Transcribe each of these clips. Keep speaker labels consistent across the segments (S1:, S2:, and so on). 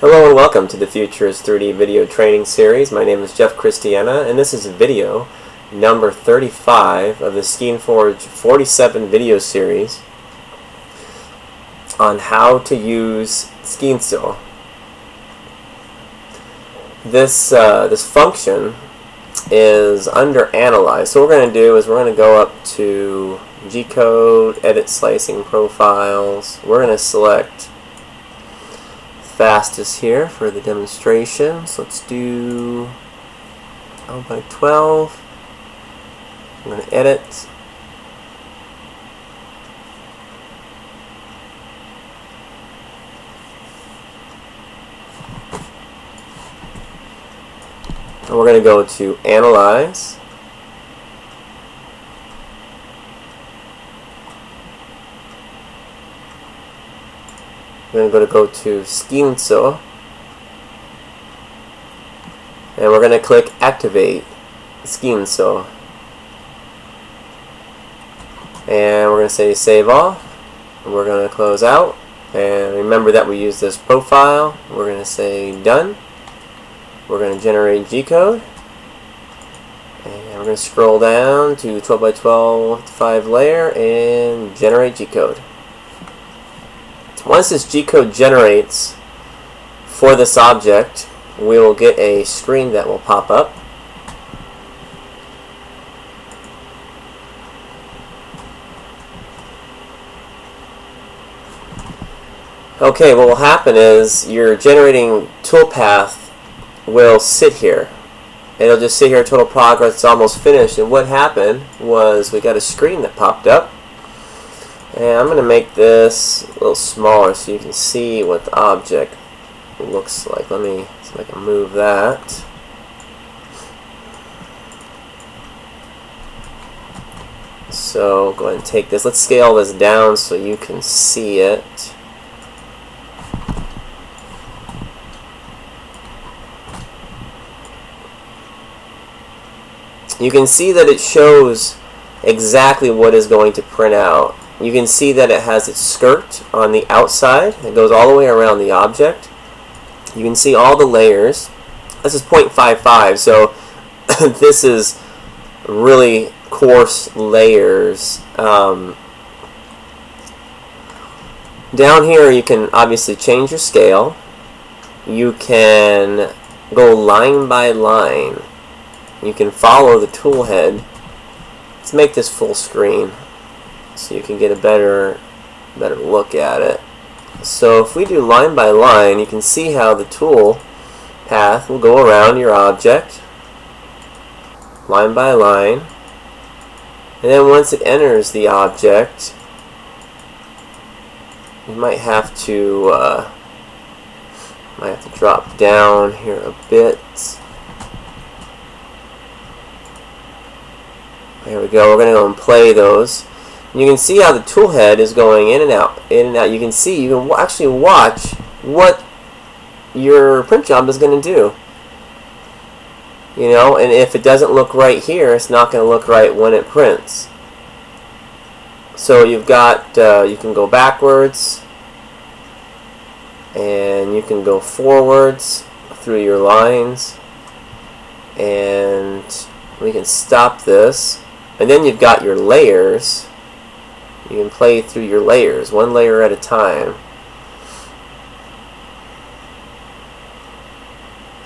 S1: Hello and welcome to the Futures 3D video training series. My name is Jeff Christiana and this is video number 35 of the Skeinforge 47 video series on how to use Skeiniso. This function is under Analyze. So what we're going to do is we're going to go up to G-code, Edit Slicing Profiles. We're going to select fastest here for the demonstration. So let's do 12. I'm going to edit. And we're going to go to Analyze. We're going to go to Skeiniso, and we're going to click Activate Skeiniso, and we're going to say Save All, and we're going to close out, and remember that we use this profile. We're going to say Done. We're going to generate G-code, and we're going to scroll down to 12 by 12 5 layer and generate G-code. Once this G-code generates for this object, we will get a screen that will pop up. Okay, what will happen is your generating toolpath will sit here. It'll just sit here, total progress, it's almost finished. And what happened was we got a screen that popped up. And I'm going to make this a little smaller so you can see what the object looks like. Let me see if I can move that. So go ahead and take this. Let's scale this down so you can see it. You can see that it shows exactly what is going to print out. You can see that it has its skirt on the outside. It goes all the way around the object. You can see all the layers. This is 0.55, so this is really coarse layers. Down here you can obviously change your scale. You can go line by line. You can follow the tool head. Let's make this full screen so you can get a better look at it. So if we do line by line, you can see how the tool path will go around your object, line by line, and then once it enters the object, you might have to drop down here a bit. There we go. We're going to go and play those. You can see how the tool head is going in and out, in and out. You can see, you can actually watch what your print job is going to do. You know, and if it doesn't look right here, it's not going to look right when it prints. So you've got, you can go backwards, and you can go forwards through your lines, and we can stop this. And then you've got your layers. You can play through your layers, one layer at a time.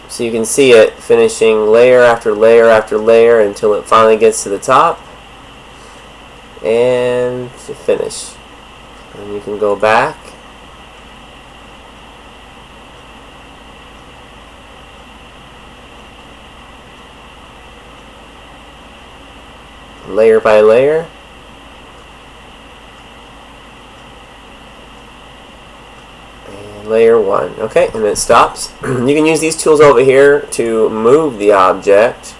S1: So you can see it finishing layer after layer after layer until it finally gets to the top. And to finish. And you can go back. Layer by layer. Layer 1. Okay, and it stops. You can use these tools over here to move the object.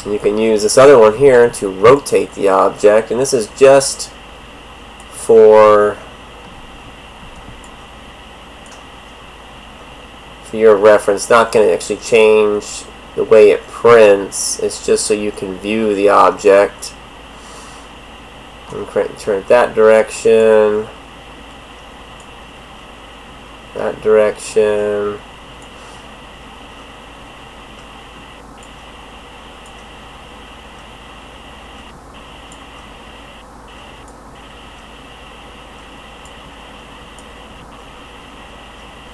S1: You can use this other one here to rotate the object, and this is just for your reference. Not going to actually change the way it prints. It's just so you can view the object. And turn it that direction. direction.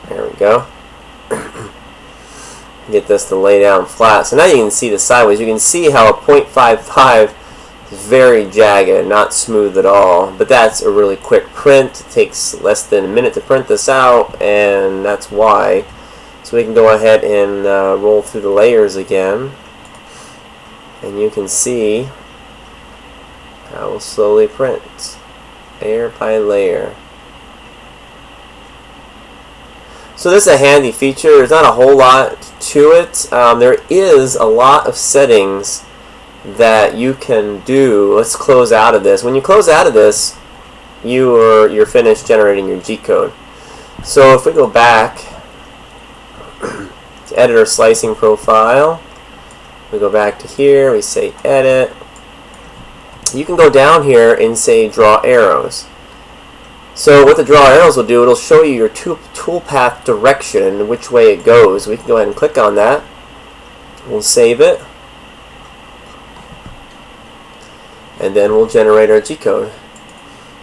S1: There we go. Get this to lay down flat. So now you can see the sideways. You can see how a 0.55 is very jagged, not smooth at all. But that's a really quick print. It takes less than a minute to print this out, and that's why. So we can go ahead and roll through the layers again. And you can see how we'll slowly print, layer by layer. So this is a handy feature. There's not a whole lot to it. There is a lot of settings that you can do. Let's close out of this. When you close out of this, you're finished generating your G-code. So if we go back to editor slicing profile, we go back to here, we say edit. You can go down here and say draw arrows. So what the draw arrows will do, it'll show you your toolpath direction and which way it goes. We can go ahead and click on that. We'll save it. And then we'll generate our G-code.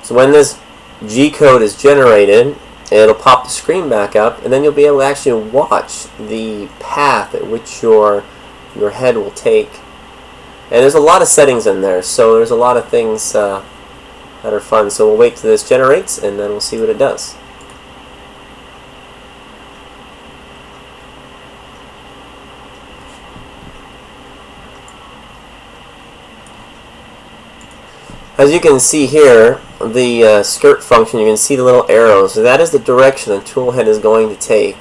S1: So when this G-code is generated, it'll pop the screen back up, and then you'll be able to actually watch the path at which your head will take. And there's a lot of settings in there, so there's a lot of things that are fun. So we'll wait till this generates, and then we'll see what it does. As you can see here, the skirt function, you can see the little arrows. So that is the direction the tool head is going to take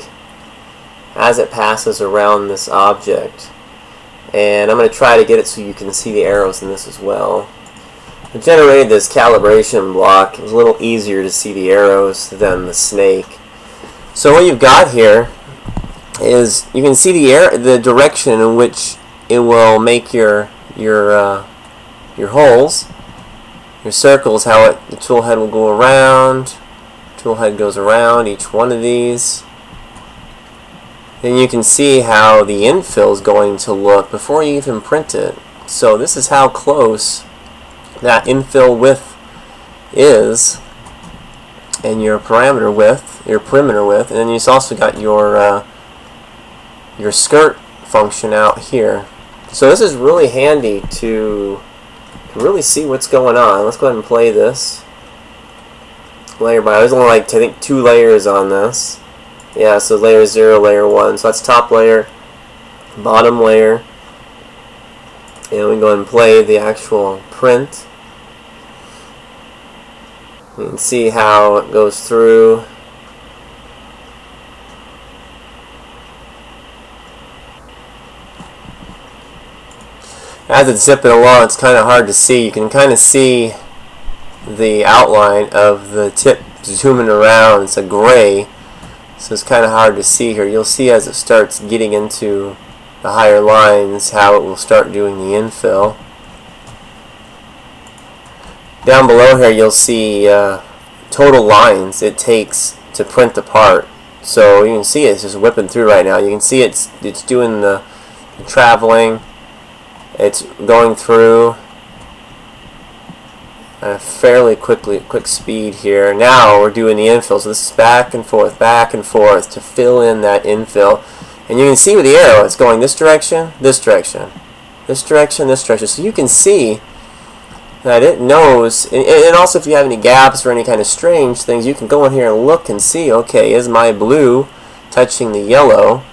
S1: as it passes around this object. And I'm going to try to get it so you can see the arrows in this as well. I generated this calibration block. It was a little easier to see the arrows than the snake. So what you've got here is you can see the direction in which it will make your holes, your circles, how the tool head will go around. Tool head goes around each one of these. Then you can see how the infill is going to look before you even print it. So this is how close that infill width is, and your perimeter width, and then you've also got your skirt function out here. So this is really handy to really see what's going on. Let's go ahead and play this layer by. There's only like I think 2 layers on this. Yeah, so layer 0, layer 1. So that's top layer, bottom layer, and we go ahead and play the actual print. You can see how it goes through. As it's zipping along, it's kind of hard to see. You can kind of see the outline of the tip zooming around. It's a gray, so it's kind of hard to see here. You'll see as it starts getting into the higher lines how it will start doing the infill. Down below here you'll see total lines it takes to print the part. So you can see it's just whipping through right now. You can see it's doing the traveling. It's going through at a fairly quick speed here. Now we're doing the infill. So this is back and forth to fill in that infill. And you can see with the arrow it's going this direction, this direction, this direction, this direction. So you can see that it knows, and also if you have any gaps or any kind of strange things, you can go in here and look and see, okay, is my blue touching the yellow,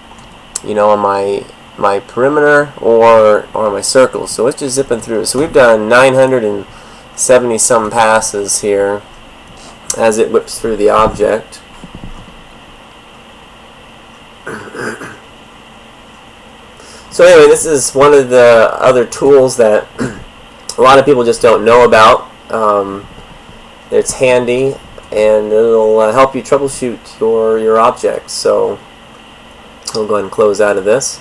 S1: you know, on my perimeter or my circles. So it's just zipping through. So we've done 970 some passes here as it whips through the object. So anyway, this is one of the other tools that a lot of people just don't know about. It's handy, and it'll help you troubleshoot your objects. So we'll go ahead and close out of this.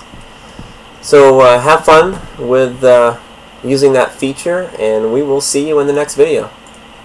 S1: So have fun with using that feature, and we will see you in the next video.